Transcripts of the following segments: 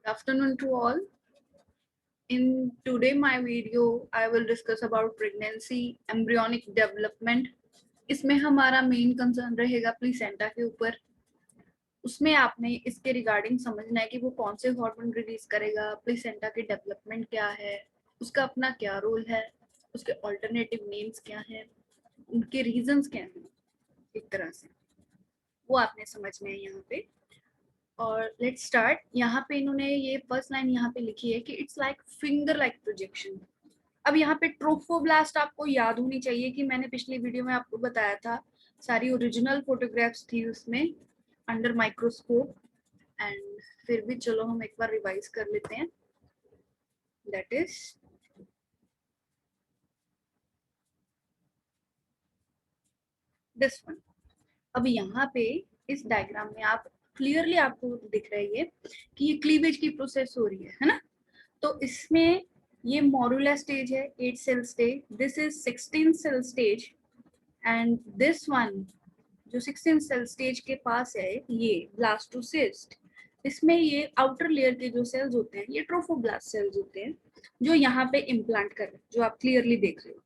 Good afternoon to all. In today my video, I will discuss about pregnancy, embryonic development. इसमें हमारा main concern रहेगा प्लीसेंटा के ऊपर. उसमें आपने इसके रिगार्डिंग समझना है कि वो कौन से हार्मोन रिलीज करेगा, प्लीसेंटा के डेवलपमेंट क्या है, उसका अपना क्या रोल है, उसके ऑल्टरनेटिव नेम्स क्या हैं, उनके रीजंस क्या हैं. एक तरह से वो आपने समझना है यहाँ पे. और लेट्स स्टार्ट. यहाँ पे इन्होंने ये फर्स्ट लाइन यहाँ पे लिखी है कि it's like finger like projection. अब यहाँ पे ट्रोफोब्लास्ट आपको याद होनी चाहिए कि मैंने पिछली वीडियो में आपको बताया था, सारी ओरिजिनल फोटोग्राफ्स थी उसमें अंडर माइक्रोस्कोप. एंड फिर भी चलो हम एक बार रिवाइज कर लेते हैं. That is this one. अब यहाँ पे इस डायग्राम में आप क्लियरली आपको दिख रही है कि ये क्लीवेज की प्रोसेस हो रही है ना. तो इसमें ये मॉड्यूलर स्टेज है, 8 cell stage. This is 16 cell stage and this one जो 16 सेल स्टेज के पास है ये ब्लास्टोसिस्ट. इसमें ये आउटर लेयर के जो सेल्स होते हैं ये ट्रोफोब्लास्ट सेल्स होते हैं जो यहाँ पे इम्प्लांट कर रहे हैं, जो आप क्लियरली देख रहे हो.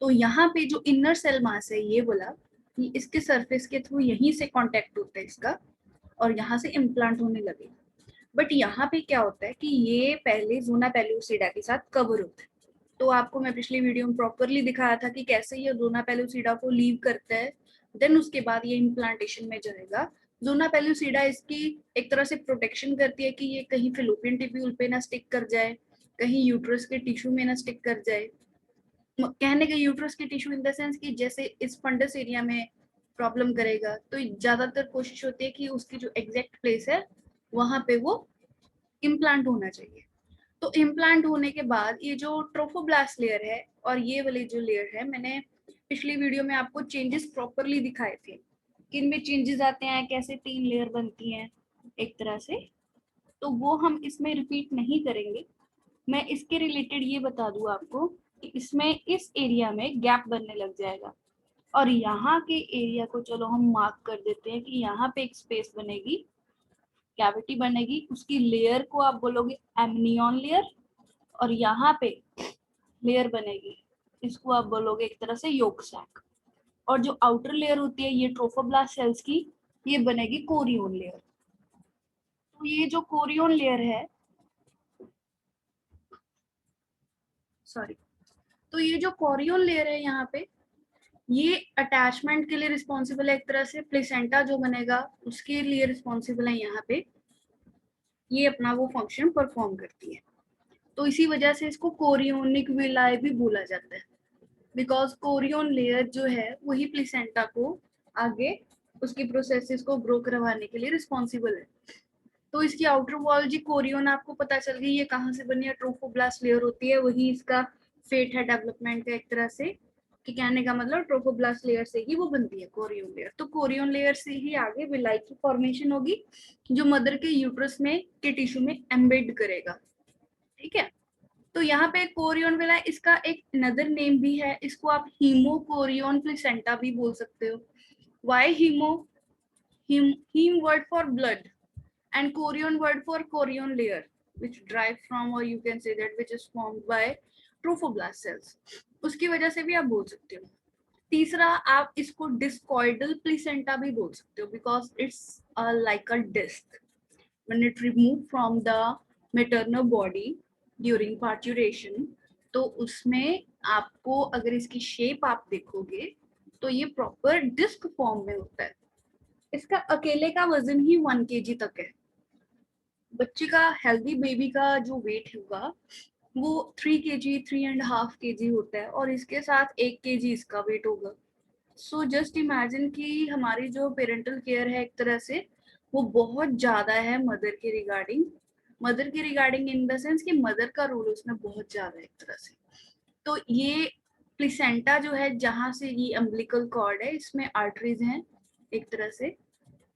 तो यहाँ पे जो इनर सेल मास है ये बोला कि इसके सरफेस के थ्रू यहीं से कांटेक्ट होता है इसका और यहाँ से इम्प्लांट होने लगे. बट यहाँ पे क्या होता है कि ये पहले ज़ोना पेलुसिडा के साथ कवर होता है. तो आपको मैं पिछली वीडियो में प्रॉपरली दिखाया था कि कैसे ये ज़ोना पेलुसिडा को लीव करता है, देन उसके बाद ये इम्प्लांटेशन में जाएगा. ज़ोना पेलुसिडा इसकी एक तरह से प्रोटेक्शन करती है कि ये कहीं फिलोपियन ट्यूब्यूल पे ना स्टिक कर जाए, कहीं यूट्रस के टिश्यू में ना स्टिक कर जाए. कहने के यूट्रस के टिश्यू इन द सेंस कि जैसे इस फंडस एरिया में प्रॉब्लम करेगा तो ज्यादातर कोशिश होती है कि उसकी जो एग्जैक्ट प्लेस है वहां पे वो इम्प्लांट होना चाहिए. तो इम्प्लांट होने के बाद ये जो ट्रोफोब्लास्ट लेयर है और ये वाली जो लेयर है, मैंने पिछली वीडियो में आपको चेंजेस प्रॉपरली दिखाए थे कि इनमें चेंजेस आते हैं, कैसे 3 लेयर बनती हैं एक तरह से. तो वो हम इसमें रिपीट नहीं करेंगे. मैं इसके रिलेटेड ये बता दूं आपको कि इसमें इस एरिया में गैप बनने लग जाएगा और यहाँ के एरिया को चलो हम मार्क कर देते हैं कि यहाँ पे एक स्पेस बनेगी, कैविटी बनेगी. उसकी लेयर को आप बोलोगे एमनियन लेयर और यहाँ पे लेयर बनेगी, इसको आप बोलोगे एक तरह से योक सैक. और जो आउटर लेयर होती है ये ट्रोफोब्लास्ट सेल्स की, ये बनेगी कोरियोन लेयर. तो ये जो कोरियोन लेयर है, सॉरी, तो ये जो कोरियोन लेयर है यहाँ पे, ये अटैचमेंट के लिए रिस्पॉन्सिबल है. एक तरह से प्लेसेंटा जो बनेगा उसके लिए रिस्पॉन्सिबल है यहाँ पे. ये अपना वो फंक्शन परफॉर्म करती है. तो इसी वजह से इसको कोरियोनिक विलाय भी बोला जाता है, बिकॉज कोरियोन लेयर जो है वही प्लेसेंटा को आगे उसकी प्रोसेसेस को ग्रो करवाने के लिए रिस्पॉन्सिबल है. तो इसकी आउटर वॉल जी कोरियोन आपको पता चल गई ये कहाँ से बनी है, ट्रोफोब्लास्ट लेयर होती है, वही इसका फेट है डेवलपमेंट का. एक तरह से कि कहने का मतलब ट्रोफोब्लास्ट लेयर से ही वो बनती है कोरियोन लेयर. तो कोरियोन लेयर से ही आगे विलाई की फॉर्मेशन होगी जो मदर के यूट्रस में के टिश्यू में एम्बेड करेगा. ठीक है. तो यहाँ पे कोरियोन विलाई, इसका एक नदर नेम भी है, इसको आप हीमोकोरियोन प्लेसेंटा भी बोल सकते हो. Why hemo? Heme word for blood and chorion word for chorion layer which derive from, or you can say that which is formed by trophoblast cells. उसकी वजह से भी आप बोल सकते हो. तीसरा आप इसको डिस्कॉइडल प्लेसेंटा भी बोल सकते हो because it's like a disc when it removed from the maternal body during parturition. तो उसमें आपको अगर इसकी शेप आप देखोगे तो ये प्रॉपर डिस्क फॉर्म में होता है. इसका अकेले का वजन ही 1 kg तक है. बच्चे का, हेल्दी बेबी का जो वेट होगा वो 3 kg 3.5 kg होता है और इसके साथ 1 kg इसका वेट होगा. सो जस्ट इमेजिन कि हमारी जो पेरेंटल केयर है एक तरह से वो बहुत ज्यादा है मदर के रिगार्डिंग. मदर के रिगार्डिंग इन द सेंस कि मदर का रोल उसमें बहुत ज्यादा है एक तरह से. तो ये प्लेसेंटा जो है, जहाँ से ये अम्बिलिकल कॉर्ड है, इसमें आर्टरीज हैं एक तरह से,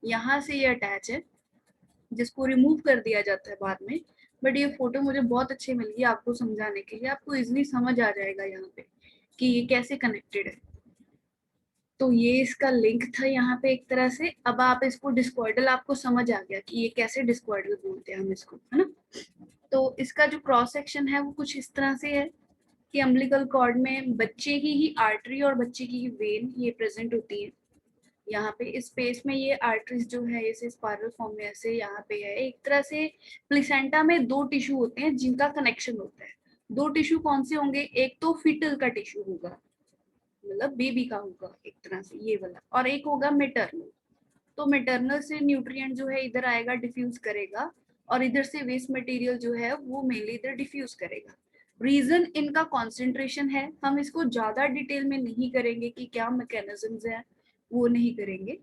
यहाँ से ये अटैच है जिसको रिमूव कर दिया जाता है बाद में. बट ये फोटो मुझे बहुत अच्छी मिल गई आपको समझाने के लिए, आपको इजीली समझ आ जाएगा यहाँ पे कि ये कैसे कनेक्टेड है. तो ये इसका लिंक था यहाँ पे एक तरह से. अब आप इसको डिस्कॉइडल, आपको समझ आ गया कि ये कैसे डिस्कॉइडल बोलते हैं हम इसको, है ना. तो इसका जो क्रॉस सेक्शन है वो कुछ इस तरह से है कि अम्बिलिकल कॉर्ड में बच्चे की ही आर्टरी और बच्चे की ही वेन ये प्रेजेंट होती है। यहाँ पे इस स्पेस में ये आर्टरीज जो है इसे स्पाइरल फॉर्म में ऐसे यहाँ पे है। एक तरह से प्लेसेंटा में दो टिश्यू होते हैं जिनका कनेक्शन होता है। दो टिश्यू कौन से होंगे, एक तो फीटल का टिश्यू होगा, मतलब बेबी का होगा एक तरह से ये वाला, और एक होगा मेटर्नल। तो मेटर्नल से न्यूट्रिएंट जो है इधर आएगा, डिफ्यूज करेगा, और इधर से वेस्ट मटेरियल जो है वो मेनली इधर डिफ्यूज करेगा। रीजन इनका कॉन्सेंट्रेशन है, हम इसको ज्यादा डिटेल में नहीं करेंगे कि क्या मैकेनिज्म्स है, वो नहीं करेंगे।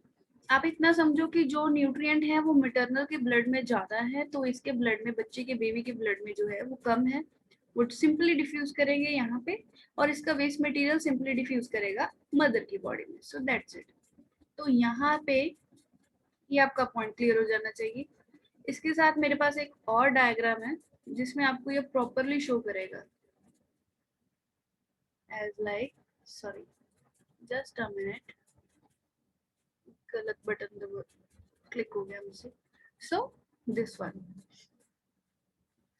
आप इतना समझो कि जो न्यूट्रिएंट है वो मेटर्नल के ब्लड में ज्यादा है, तो इसके ब्लड में, बच्चे के बेबी के ब्लड में जो है वो कम है, वो सिंपली डिफ्यूज करेंगे यहाँ पे, और इसका वेस्ट मटेरियल सिंपली डिफ्यूज करेगा मदर की बॉडी में। So that's it. तो यहाँ पे ये आपका पॉइंट क्लियर हो जाना चाहिए। इसके साथ मेरे पास एक और डायग्राम है जिसमें आपको ये प्रॉपरली शो करेगा as like, sorry just a minute, गलत बटन क्लिक हो गया मुझसे। So this one,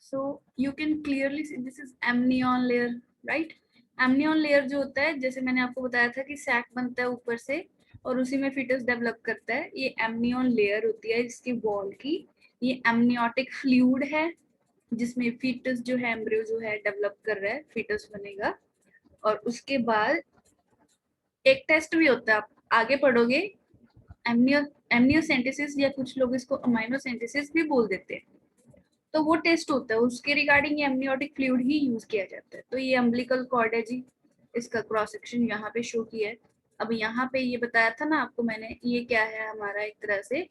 so you can clearly see this is amnion layer, right. Amnion layer जो होता है, जैसे मैंने आपको बताया था कि सैक बनता है ऊपर से और उसी में फीटस डेवलप करता है, ये एमनियन लेयर होती है इसकी वॉल की। ये एमनियोटिक फ्लूइड है जिसमें फीटस जो है, एम्ब्रियो जो है डेवलप कर रहा है, फीटस बनेगा। और उसके बाद एक टेस्ट भी होता है, आप आगे पढ़ोगे, एमनियो एमनियोसेंटेसिस, या कुछ लोग इसको अमाइनोसेंटेसिस भी बोल देते हैं। तो वो टेस्ट होता है, उसके रिगार्डिंग ये एमनियोटिक फ्लूइड ही यूज किया जाता है। तो ये अम्बिलिकल कॉर्ड है जी, इसका क्रॉस सेक्शन यहाँ पे शो किया है। अब यहाँ पे ये बताया था ना आपको मैंने, ये क्या है हमारा, एक तरह से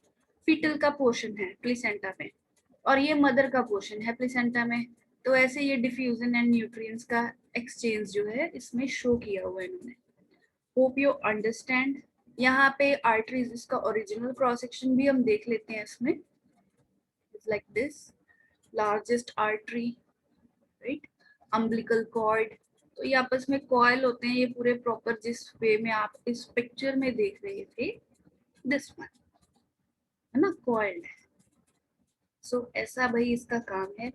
फीटल का पोर्शन है प्लेसेंटा में, और ये मदर का पोर्शन है प्लेसेंटा में। तो ऐसे ये डिफ्यूजन एंड न्यूट्रिएंट्स का एक्सचेंज जो है इसमें शो किया हुआ है इन्होंने। Hope you understand. यहाँ पे आर्टरीज, इसका ओरिजिनल क्रॉस सेक्शन भी हम देख लेते हैं इसमें। It's like this, largest artery, right, umbilical cord. तो ये आपस में कॉइल होते हैं, ये पूरे प्रॉपर जिस वे में आप इस पिक्चर में देख रहे थे, दिस वन है ना, कॉइल्ड। सो ऐसा भाई इसका काम है।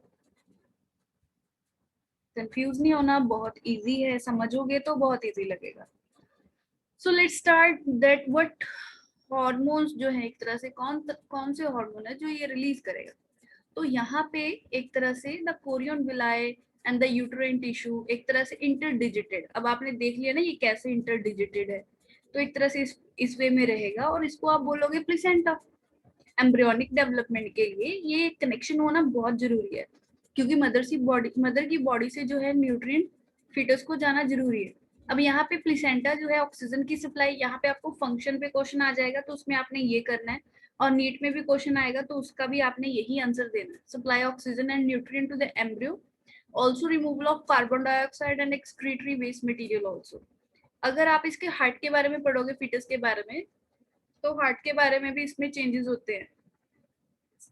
कंफ्यूज नहीं होना, बहुत इजी है, समझोगे तो बहुत इजी लगेगा। So let's start that what hormones जो है, एक तरह से कौन से हार्मोन है जो ये रिलीज करेगा। तो यहाँ पे एक तरह से the Korean villi and the uterine tissue एक तरह से इंटरडिजिटेड, अब आपने देख लिया ना ये कैसे इंटरडिजिटेड है, तो एक तरह से इस वे में रहेगा, और इसको आप बोलोगे प्लेसेंटा। एम्ब्रियोनिक डेवलपमेंट के लिए ये कनेक्शन होना बहुत जरूरी है, क्योंकि मदर की बॉडी से जो है न्यूट्रिएंट फीटस को जाना जरूरी है। अब यहाँ पे प्लेसेंटा जो है ऑक्सीजन की सप्लाई, यहाँ पे आपको फंक्शन पे क्वेश्चन आ जाएगा तो उसमें आपने ये करना है, और नीट में भी क्वेश्चन आएगा तो उसका भी आपने यही आंसर देना है, supply oxygen and nutrient to the embryo, also removal of carbon dioxide and excretory waste material also. अगर आप इसके हार्ट के बारे में पढ़ोगे, फीटस के बारे में, तो हार्ट के बारे में भी इसमें चेंजेस होते हैं।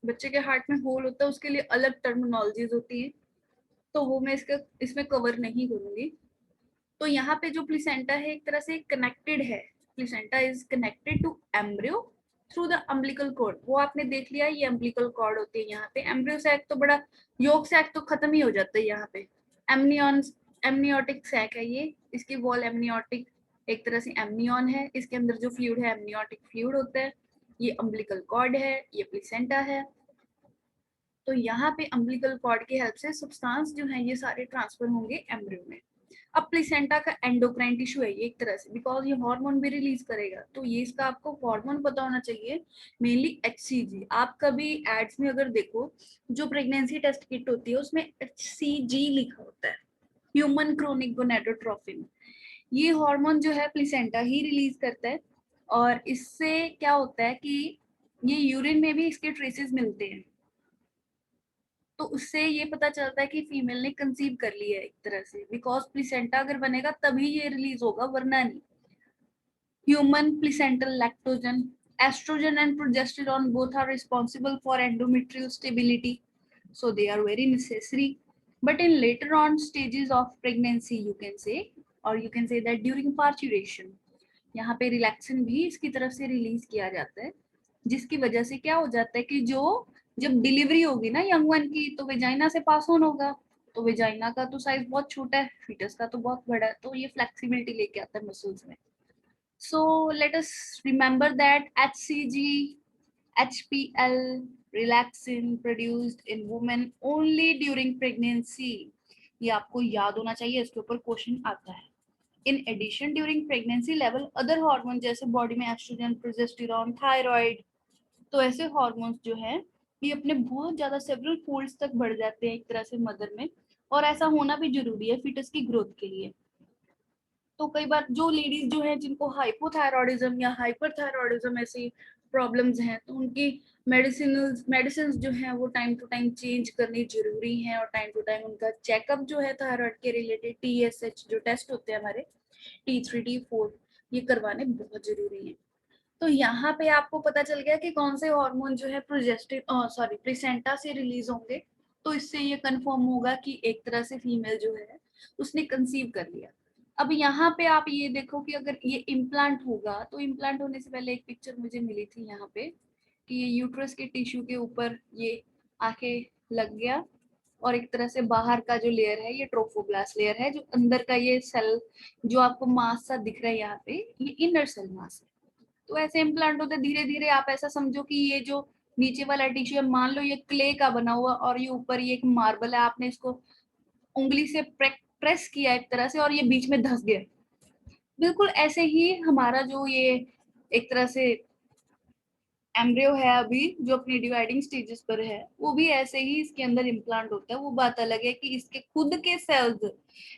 बच्चे के हार्ट में होल होता है, उसके लिए अलग टर्मिनोलॉजीज होती है, तो वो मैं इसमें कवर नहीं करूंगी। तो यहाँ पे जो प्लेसेंटा है एक तरह से कनेक्टेड है, placenta is connected to embryo through the umbilical cord. वो आपने देख लिया, ये अम्बिलिकल कॉर्ड होती है यहाँ पे। एम्ब्रियो सैक तो बड़ा, योग सैक तो खत्म ही हो जाता है यहाँ पे। एमनियन एमनियोटिक सैक है ये, इसकी वॉल एमनियोटिक एक तरह से एमनियन है, इसके अंदर जो फ्लूइड है एमनियोटिक फ्लूइड होता है। ये अम्बिलिकल कॉर्ड है, ये प्लेसेंटा है। तो यहाँ पे अम्बिलिकल कॉर्ड की हेल्प से सब्सटेंस जो है ये सारे ट्रांसफर होंगे एम्ब्रियो में। अब प्लेसेंटा का एंडोक्राइन टिश्यू है ये एक तरह से, बिकॉज ये हार्मोन भी रिलीज करेगा, तो ये इसका आपको हार्मोन पता होना चाहिए, मेनली HCG। आप कभी एड्स में अगर देखो, जो प्रेगनेंसी टेस्ट किट होती है उसमें HCG लिखा होता है, ह्यूमन क्रोनिक गोनेडोट्रोपिन। ये हार्मोन जो है प्लेसेंटा ही रिलीज करता है, और इससे क्या होता है कि ये यूरिन में भी इसके ट्रेसेस मिलते हैं, तो उससे ये पता चलता है कि फीमेल ने कंसीव कर लिया है एक तरह से, बिकॉज प्लेसेंटा अगर बनेगा तभी ये रिलीज होगा, वरना नहीं। Human placental lactogen, oestrogen and progesterone both are responsible for endometrial stability, so they are very necessary. But in later on stages of pregnancy you can say, or you can say that during parturition, यहाँ पे relaxin भी इसकी तरफ से release किया जाता है, जिसकी वजह से क्या हो जाता है कि जो जब डिलीवरी होगी ना यंग वन की, तो वेजाइना से पास ऑन होगा, तो वेजाइना का तो साइज बहुत छोटा है, फीटस का तो बहुत बड़ा है, तो ये फ्लेक्सिबिलिटी लेके आता है मसल्स में. So let us remember that HCG, HPL, relaxin produced in women only during pregnancy. ये आपको याद होना चाहिए, इसके ऊपर क्वेश्चन आता है. In addition, during pregnancy level, other hormones जैसे बॉडी में एस्ट्रोजन, प्रोजेस्टेरॉन, थायराइड, तो ऐसे हार्मोन्स जो हैं ये अपने बहुत ज्यादा सेवरल फोल्ड्स तक बढ़ जाते हैं एक तरह से मदर में, और ऐसा होना भी जरूरी है फीटस की ग्रोथ के लिए. तो कई बार जो लेडीज जो है जिनको हाइपोथायरॉयडिज्म या हाइपरथायरॉयडिज्म ऐसी प्रॉब्लम्स हैं, तो उनकी मेडिसिन जो है वो टाइम टू टाइम चेंज करनी जरूरी है, और टाइम टू टाइम उनका चेकअप जो है थायराइड के रिलेटेड, TSH जो टेस्ट होते हैं हमारे, T3 T4, ये करवाने बहुत जरूरी है. तो यहाँ पे आपको पता चल गया कि कौन से हार्मोन जो है प्लेसेंटा से रिलीज होंगे. तो इससे ये कंफर्म होगा कि एक तरह से फीमेल जो है उसने कंसीव कर लिया. अब यहाँ पे आप ये देखो कि अगर ये इम्प्लांट होगा, तो इम्प्लांट होने से पहले एक पिक्चर मुझे मिली थी यहाँ पे कि ये यूट्रस के टिश्यू के ऊपर ये आके लग गया, और एक तरह से बाहर का जो लेयर है ये ट्रोफोब्लास्ट लेयर है, जो अंदर का ये सेल जो आपको मास सा दिख रहा है यहाँ पे, ये इनर सेल मास है. तो ऐसे इम्प्लांट होते धीरे धीरे, आप ऐसा समझो कि ये जो नीचे वाला टिश्यू है, मान लो ये क्ले का बना हुआ और ये ऊपर ये एक मार्बल है, आपने इसको उंगली से प्रेस किया एक तरह से और ये बीच में धंस गया. बिल्कुल ऐसे ही हमारा जो ये एक तरह से एम्ब्रियो है अभी जो अपनी डिवाइडिंग स्टेजेस पर है, वो भी ऐसे ही इसके अंदर इम्प्लांट होता है. वो बात अलग है कि इसके खुद के सेल्स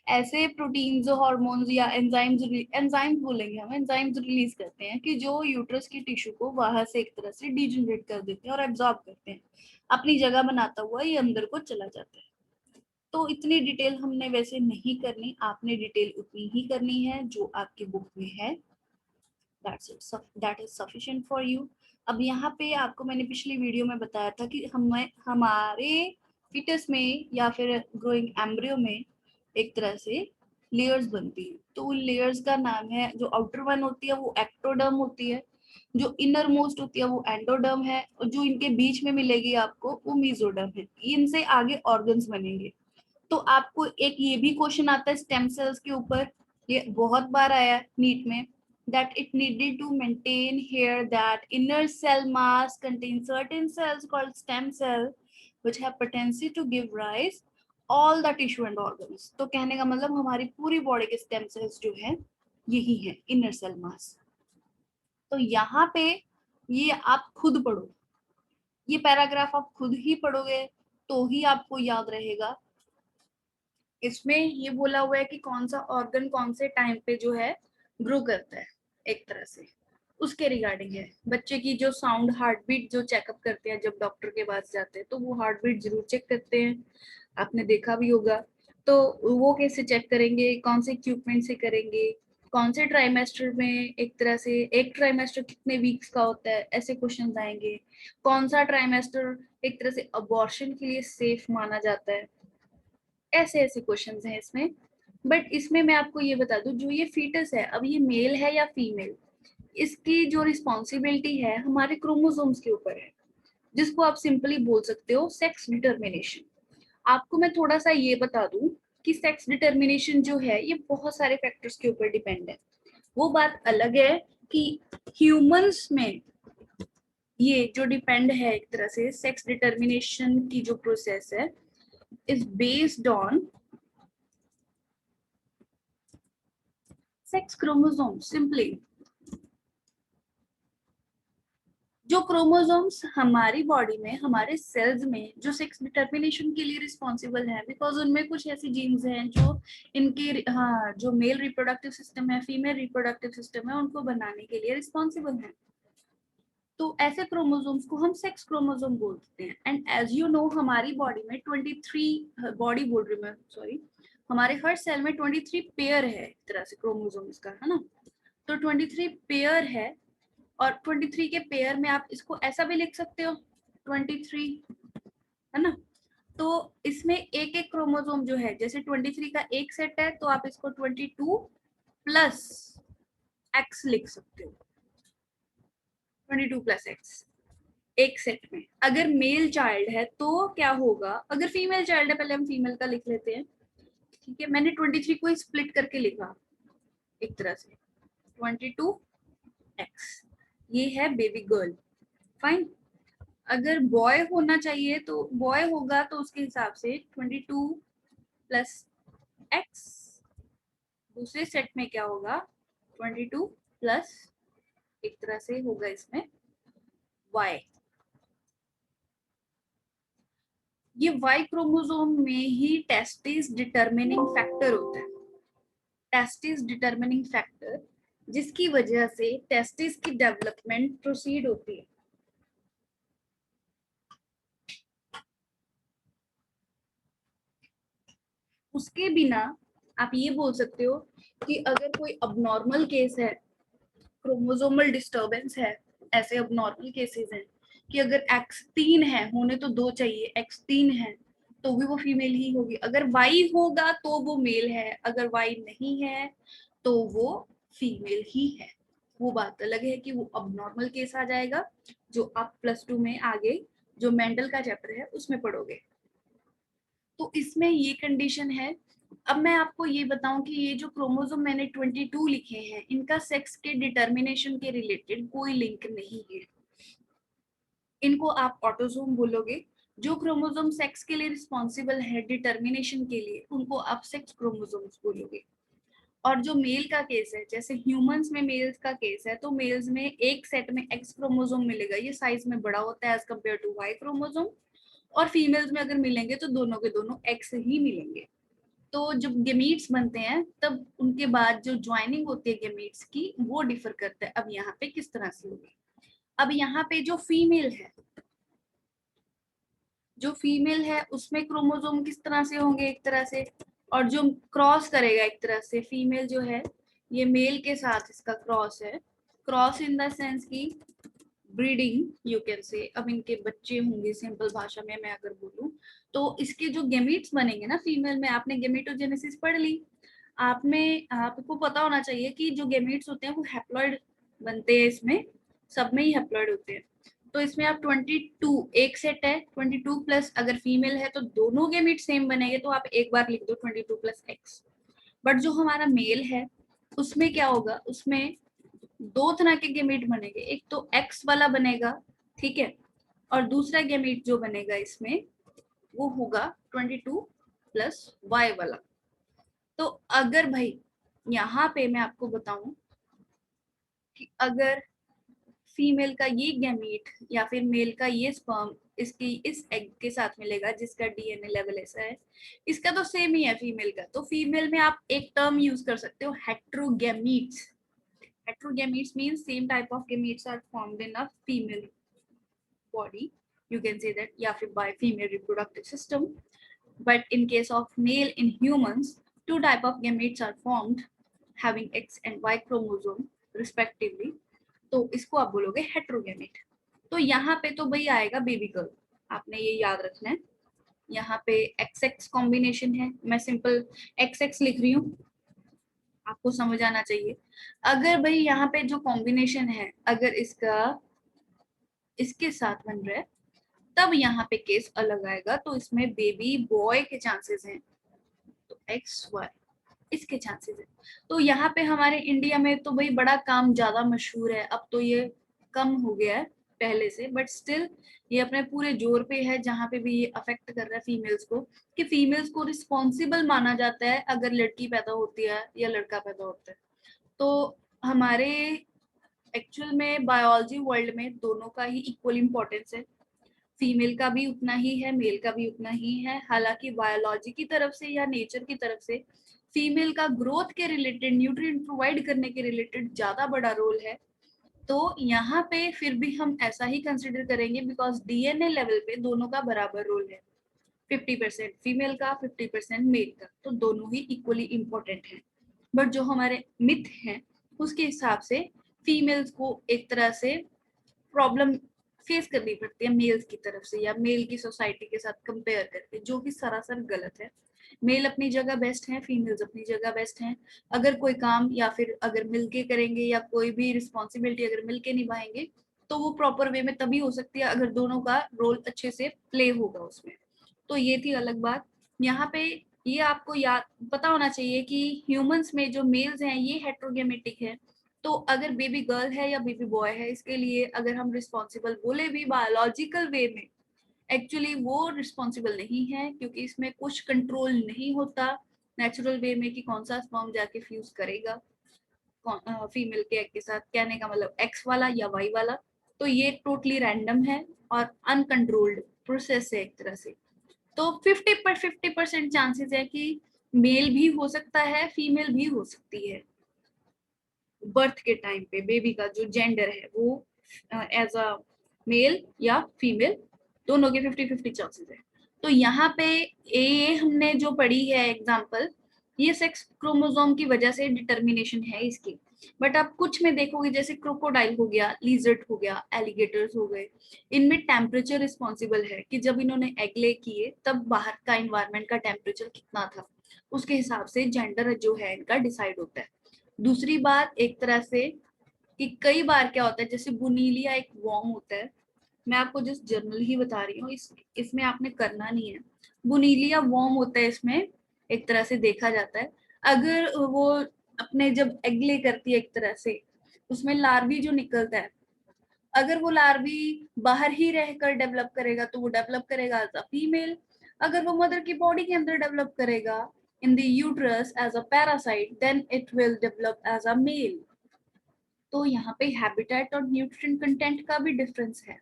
ऐसे प्रोटीन्स, हार्मोन्स या एंजाइम्स बोलेंगे हम, एंजाइम्स रिलीज करते हैं कि जो यूट्रस की टिश्यू को बाहर से एक तरह से डिजनरेट कर देते हैं और एब्जॉर्ब करते हैं, अपनी जगह बनाता हुआ ये अंदर को चला जाता है. तो इतनी डिटेल हमने वैसे नहीं करनी, आपने डिटेल उतनी ही करनी है जो आपकी बुक में है. That's it, that is sufficient for you. अब यहाँ पे आपको मैंने पिछली वीडियो में बताया था कि हमारे फिटस में या फिर ग्रोइंग एम्ब्रियो में एक तरह से लेयर्स बनती है. तो उन लेयर्स का नाम है, जो आउटर वन होती है वो एक्टोडर्म होती है, जो इनर मोस्ट होती है वो एंडोडर्म है, और जो इनके बीच में मिलेगी आपको वो मीजोडर्म है. इनसे आगे ऑर्गन्स बनेंगे. तो आपको एक ये भी क्वेश्चन आता है स्टेम सेल्स के ऊपर, ये बहुत बार आया है नीट में, that it needed to maintain here that inner cell mass contains certain cells called stem cell which have potency to give rise all the tissue and organs. तो कहने का मतलब हमारी पूरी बॉडी के स्टेम सेल्स जो है यही है इनर सेल मास. तो यहाँ पे ये आप खुद पढ़ो, ये पैराग्राफ आप खुद ही पढ़ोगे तो ही आपको याद रहेगा. इसमें ये बोला हुआ है कि कौन सा ऑर्गन कौन से टाइम पे जो है ग्रो करता है एक तरह से, उसके रिगार्डिंग है. बच्चे की जो साउंड हार्ट बीट जो चेकअप करते हैं जब डॉक्टर के पास जाते हैं, तो वो हार्ट बीट जरूर चेक करते हैं, आपने देखा भी होगा. तो वो कैसे चेक करेंगे, कौन से इक्विपमेंट से करेंगे, कौन से ट्राइमेस्टर में, एक तरह से एक ट्राइमेस्टर कितने वीक्स का होता है, ऐसे क्वेश्चंस आएंगे. कौन सा ट्राइमेस्टर एक तरह से अबॉर्शन के लिए सेफ माना जाता है, ऐसे ऐसे क्वेश्चंस हैं इसमें. बट इसमें मैं आपको ये बता दूं, जो ये फीटस है, अब ये मेल है या फीमेल, इसकी जो रिस्पॉन्सिबिलिटी है हमारे क्रोमोसोम्स के ऊपर है, जिसको आप सिंपली बोल सकते हो सेक्स डिटर्मिनेशन. आपको मैं थोड़ा सा ये बता दूं कि सेक्स डिटर्मिनेशन जो है ये बहुत सारे फैक्टर्स के ऊपर डिपेंड है. वो बात अलग है कि ह्यूमंस में ये जो डिपेंड है एक तरह से सेक्स डिटर्मिनेशन की जो प्रोसेस है is based on sex chromosome. Simply जो क्रोमोसोम्स हमारी बॉडी में, हमारे सेल्स में जो सेक्स डिटर्मिनेशन के लिए रिस्पॉन्सिबल है, बिकॉज उनमें कुछ ऐसी जीन्स हैं जो इनके, हाँ, जो मेल रिप्रोडक्टिव सिस्टम है, फीमेल रिप्रोडक्टिव सिस्टम है, उनको बनाने के लिए रिस्पॉन्सिबल है. तो ऐसे क्रोमोसोम्स को हम सेक्स क्रोमोसोम बोलते हैं. एंड एज यू नो हमारी बॉडी में 23 बॉडी बोल रही मैं, सॉरी, हमारे हर सेल में 23 पेयर है एक तरह से क्रोमोसोम्स का, है ना. तो 23 पेयर है, और 23 के पेयर में आप इसको ऐसा भी लिख सकते हो 23, है ना. तो इसमें एक एक क्रोमोसोम जो है, जैसे 23 का एक सेट है तो आप इसको 22 प्लस एक्स लिख सकते हो, 22 प्लस एक्स. एक सेट में। अगर मेल चाइल्ड है तो क्या होगा, अगर फीमेल चाइल्ड है, पहले हम फीमेल का लिख लेते हैं, ठीक है। मैंने 23 को स्प्लिट करके लिखा एक तरह से, 22x, ये है बेबी गर्ल, फाइन। अगर बॉय होना चाहिए तो बॉय होगा तो उसके हिसाब से 22 प्लस x, दूसरे सेट में क्या होगा 22 प्लस एक तरह से होगा इसमें y। ये Y क्रोमोसोम में ही टेस्टिस डिटरमिनिंग फैक्टर होता है, टेस्टिस डिटरमिनिंग फैक्टर, जिसकी वजह से टेस्टिस की डेवलपमेंट प्रोसीड होती है। उसके बिना आप ये बोल सकते हो कि अगर कोई अबनॉर्मल केस है, क्रोमोसोमल डिस्टरबेंस है, ऐसे अबनॉर्मल केसेस हैं कि अगर x 3 है, होने तो 2 चाहिए, x 3 है तो भी वो फीमेल ही होगी। अगर y होगा तो वो मेल है, अगर y नहीं है तो वो फीमेल ही है। वो बात अलग है कि वो अबनॉर्मल केस आ जाएगा, जो आप +2 में आगे जो मेंडल का चैप्टर है उसमें पढ़ोगे। तो इसमें ये कंडीशन है। अब मैं आपको ये बताऊं कि ये जो क्रोमोसोम मैंने 22 लिखे हैं, इनका सेक्स के डिटर्मिनेशन के रिलेटेड कोई लिंक नहीं है। इनको आप ऑटोसोम बोलोगे। जो क्रोमोसोम सेक्स के लिए रिस्पॉन्सिबल है डिटर्मिनेशन के लिए, उनको आप सेक्स क्रोमोसोम्स बोलोगे। और जो मेल का केस है, जैसे ह्यूमंस में मेल्स का केस है, तो मेल्स में एक सेट में एक्स क्रोमोसोम मिलेगा, ये साइज में बड़ा होता है as compare to Y chromosome. और फीमेल्स में अगर मिलेंगे तो दोनों के दोनों एक्स ही मिलेंगे। तो जब गेमीट्स बनते हैं तब उनके बाद जो ज्वाइनिंग होती है गेमीट्स की, वो डिफर करता है। अब यहाँ पे किस तरह से होगी, अब यहाँ पे जो फीमेल है, जो फीमेल है उसमें क्रोमोसोम किस तरह से होंगे, एक तरह से। और जो क्रॉस करेगा एक तरह से, फीमेल जो है ये मेल के साथ इसका क्रॉस है, क्रॉस इन द सेंस की ब्रीडिंग यू कैन से। अब इनके बच्चे होंगे, सिंपल भाषा में मैं अगर बोलूं तो इसके जो गेमीट्स बनेंगे ना फीमेल में, आपने गेमेटोजेनेसिस पढ़ ली, आपको पता होना चाहिए कि जो गेमीट्स होते हैं वो हैप्लॉइड बनते हैं, इसमें सब में ही हैप्लॉइड होते हैं। तो इसमें आप 22 एक सेट है, 22 प्लस अगर फीमेल है तो दोनों गेमीट सेम बनेंगे, तो आप एक बार लिख दो 22 प्लस एक्स। बट जो हमारा मेल है उसमें क्या होगा, उसमें दो तरह के गेमीट बनेंगे, एक तो एक्स वाला बनेगा, ठीक है, और दूसरा गेमीट जो बनेगा इसमें वो होगा 22 प्लस वाई वाला। तो अगर भाई यहाँ पे मैं आपको बताऊं कि अगर फीमेल का ये गैमीट या फिर मेल का ये स्पर्म इसकी इस एग के साथ मिलेगा जिसका डीएनए लेवल ऐसा है, इसका तो सेम ही है फीमेल का, तो फीमेल में आप एक टर्म यूज कर सकते हो heterogametes. Heterogametes means same type of gametes are formed in a female body, you can say that, या फिर by female reproductive system. But in case of male in humans, two type of gametes are formed having X and Y chromosome respectively. तो इसको आप बोलोगे हेट्रोगेमेट। तो यहाँ पे तो भाई आएगा बेबी गर्ल, आपने ये याद रखना है। यहाँ पे एक्स एक्स कॉम्बिनेशन है, मैं सिंपल एक्स एक्स लिख रही हूँ, आपको समझ आना चाहिए। अगर भाई यहाँ पे जो कॉम्बिनेशन है अगर इसका इसके साथ बन रहा है, तब यहाँ पे केस अलग आएगा, तो इसमें बेबी बॉय के चांसेस हैं, तो एक्स वाई इसके चांसेस है। तो यहाँ पे हमारे इंडिया में तो भाई बड़ा काम ज्यादा मशहूर है, अब तो ये कम हो गया है पहले से, बट स्टिल ये अपने पूरे जोर पे है, जहाँ पे भी ये अफेक्ट कर रहा है फीमेल्स को, कि फीमेल्स को रिस्पॉन्सिबल माना जाता है अगर लड़की पैदा होती है या लड़का पैदा होता है। तो हमारे एक्चुअल में बायोलॉजी वर्ल्ड में दोनों का ही इक्वल इम्पोर्टेंस है, फीमेल का भी उतना ही है, मेल का भी उतना ही है। हालांकि बायोलॉजी की तरफ से या नेचर की तरफ से फीमेल का ग्रोथ के रिलेटेड, न्यूट्रिएंट प्रोवाइड करने के रिलेटेड ज्यादा बड़ा रोल है। तो यहाँ पे फिर भी हम ऐसा ही कंसिडर करेंगे बिकॉज डीएनए लेवल पे दोनों का बराबर रोल है, 50% फीमेल का 50% मेल का, तो दोनों ही इक्वली इम्पोर्टेंट है। बट जो हमारे मिथ हैं उसके हिसाब से फीमेल्स को एक तरह से प्रॉब्लम फेस करनी पड़ती है मेल्स की तरफ से या मेल की सोसाइटी के साथ कंपेयर करके, जो कि सरासर गलत है। मेल अपनी जगह बेस्ट है, फीमेल्स अपनी जगह बेस्ट हैं। अगर कोई काम या फिर अगर मिलके करेंगे या कोई भी रिस्पॉन्सिबिलिटी अगर मिलके निभाएंगे तो वो प्रॉपर वे में तभी हो सकती है अगर दोनों का रोल अच्छे से प्ले होगा उसमें। तो ये थी अलग बात। यहाँ पे ये आपको याद पता होना चाहिए कि ह्यूमंस में जो मेल्स हैं ये हेट्रोगेमेटिक है। तो अगर बेबी गर्ल है या बेबी बॉय है, इसके लिए अगर हम रिस्पॉन्सिबल बोले भी बायोलॉजिकल वे में, एक्चुअली वो रिस्पॉन्सिबल नहीं है, क्योंकि इसमें कुछ कंट्रोल नहीं होता नेचुरल वे में कि कौन सा स्पर्म जाके फ्यूज करेगा फीमेल के एग के साथ, कहने का मतलब एक्स वाला या वाई वाला। तो ये टोटली रैंडम है और अनकंट्रोल्ड प्रोसेस है एक तरह से। तो 50% चांसेस है कि मेल भी हो सकता है, फीमेल भी हो सकती है। बर्थ के टाइम पे बेबी का जो जेंडर है वो एज अ मेल या फीमेल, दोनों के 50-50 चांसेस है। तो यहाँ पे ये हमने जो पढ़ी है एग्जांपल, ये सेक्स क्रोमोसोम की वजह से डिटर्मिनेशन है इसकी। बट आप कुछ में देखोगे जैसे क्रोकोडाइल हो गया, लिजर्ट हो गया, एलिगेटर्स हो गए, इनमें टेम्परेचर रिस्पॉन्सिबल है कि जब इन्होंने एग ले किए तब बाहर का इन्वायरमेंट का टेम्परेचर कितना था, उसके हिसाब से जेंडर जो है इनका डिसाइड होता है। दूसरी बात एक तरह से कि कई बार क्या होता है, जैसे बुनीलिया एक वॉर्म होता है, मैं आपको जस्ट जनरल ही बता रही हूँ, इसमें आपने करना नहीं है। बुनीलिया वॉर्म होता है, इसमें एक तरह से देखा जाता है अगर वो अपने जब एग ले करती है एक तरह से, उसमें लार्वी जो निकलता है, अगर वो लार्वी बाहर ही रहकर डेवलप करेगा तो वो डेवलप करेगा एज अ फीमेल। अगर वो मदर की बॉडी के अंदर डेवलप करेगा in the uterus as a parasite, then it will develop as a male. तो यहाँ पे हैबिटेट और न्यूट्रिएंट कंटेंट का भी डिफरेंस है।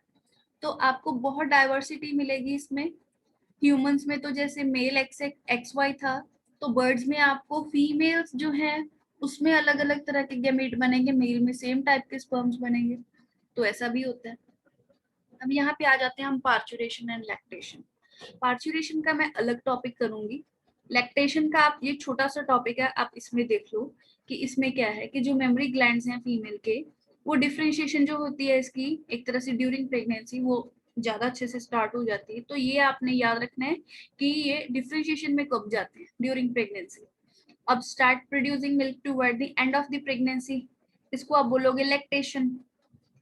तो आपको बहुत डाइवर्सिटी मिलेगी इसमें। ह्यूमंस में तो जैसे मेल एक्स एक्स वाई था, तो बर्ड्स में आपको फीमेल्स जो हैं उसमें अलग अलग तरह के गैमेट बनेंगे, मेल में सेम टाइप के स्पर्म्स बनेंगे। तो ऐसा भी होता है। अब यहाँ पे आ जाते हैं हम पार्चुरेशन एंड लैक्टेशन। पार्चुरेशन का मैं अलग टॉपिक करूंगी। लैक्टेशन का आप ये छोटा सा टॉपिक है, आप इसमें देख लो कि इसमें क्या है कि जो मेमोरी ग्लैंड्स हैं फीमेल के, वो डिफरेंशिएशन जो होती है इसकी एक तरह से ड्यूरिंग प्रेगनेंसी वो ज्यादा अच्छे से स्टार्ट हो जाती है। तो ये आपने याद रखना है कि ये डिफरेंशिएशन में कब जाते हैं, ड्यूरिंग प्रेगनेंसी। अब start producing milk toward the end of the pregnancy, इसको आप बोलोगे लैक्टेशन।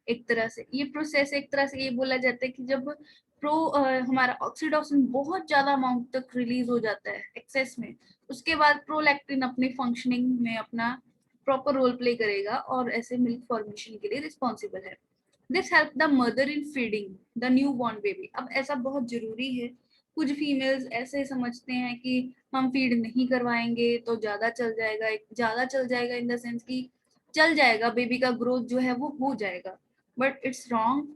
एक तरह से ये प्रोसेस एक तरह से ये बोला जाता है कि जब हमारा ऑक्सीटोसिन बहुत ज्यादा अमाउंट तक रिलीज हो जाता है एक्सेस में, उसके बाद प्रोलैक्टिन अपने फंक्शनिंग में अपना प्रॉपर रोल प्ले करेगा और ऐसे मिल्क फॉर्मेशन के लिए रिस्पॉन्सिबल है। This help the mother in feeding the new born baby. अब ऐसा बहुत जरूरी है, कुछ फीमेल्स ऐसे समझते हैं कि हम फीड नहीं करवाएंगे तो ज्यादा चल जाएगा, ज्यादा चल जाएगा इन द सेंस कि चल जाएगा, बेबी का ग्रोथ जो है वो हो जाएगा, बट इट्स रॉन्ग।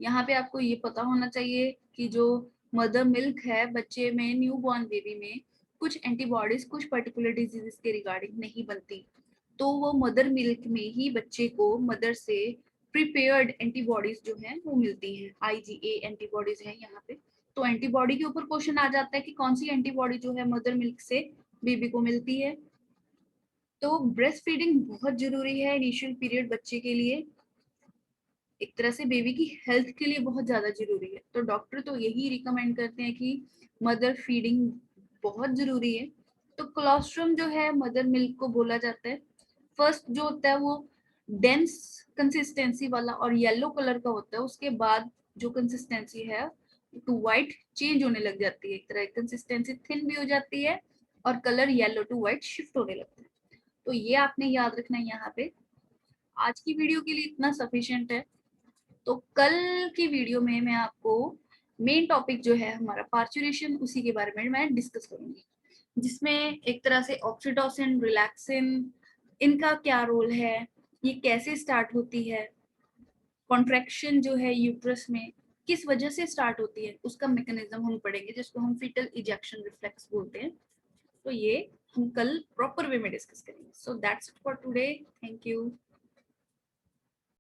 यहाँ पे आपको ये पता होना चाहिए कि जो मदर मिल्क है बच्चे में, न्यू बॉर्न बेबी में कुछ एंटीबॉडीज कुछ पर्टिकुलर डिजीजेस के रिगार्डिंग नहीं बनती। तो वो मदर मिल्क में ही बच्चे को मदर से प्रिपेयर्ड एंटीबॉडीज जो है वो मिलती हैं, IgA एंटीबॉडीज है यहाँ पे। तो एंटीबॉडी के ऊपर क्वेश्चन आ जाता है कि कौन सी एंटीबॉडी जो है मदर मिल्क से बेबी को मिलती है। तो ब्रेस्ट फीडिंग बहुत जरूरी है इनिशियल पीरियड बच्चे के लिए, एक तरह से बेबी की हेल्थ के लिए बहुत ज्यादा जरूरी है। तो डॉक्टर तो यही रिकमेंड करते हैं कि मदर फीडिंग बहुत जरूरी है। तो कोलोस्ट्रम जो है मदर मिल्क को बोला जाता है। फर्स्ट जो होता है वो डेंस कंसिस्टेंसी वाला और येलो कलर का होता है, उसके बाद जो कंसिस्टेंसी है टू वाइट चेंज होने लग जाती है, एक तरह कंसिस्टेंसी थिन भी हो जाती है और colour yellow to white shift होने लगता है। तो ये आपने याद रखना है यहाँ पे। आज की वीडियो के लिए इतना सफिशिएंट है। तो कल की वीडियो में मैं आपको मेन टॉपिक जो है हमारा पार्चुरेशन, उसी के बारे में मैं डिस्कस करूंगी, जिसमें एक तरह से ऑक्सीटोसिन, रिलैक्सिन, इनका क्या रोल है, ये कैसे स्टार्ट होती है, कॉन्ट्रैक्शन जो है यूट्रस में किस वजह से स्टार्ट होती है, उसका मैकेनिज्म हम पढ़ेंगे, जिसको हम फीटल इजेक्शन रिफ्लेक्स बोलते हैं। तो ये हम कल प्रॉपर वे में डिस्कस करेंगे। So that's it for today, thank you.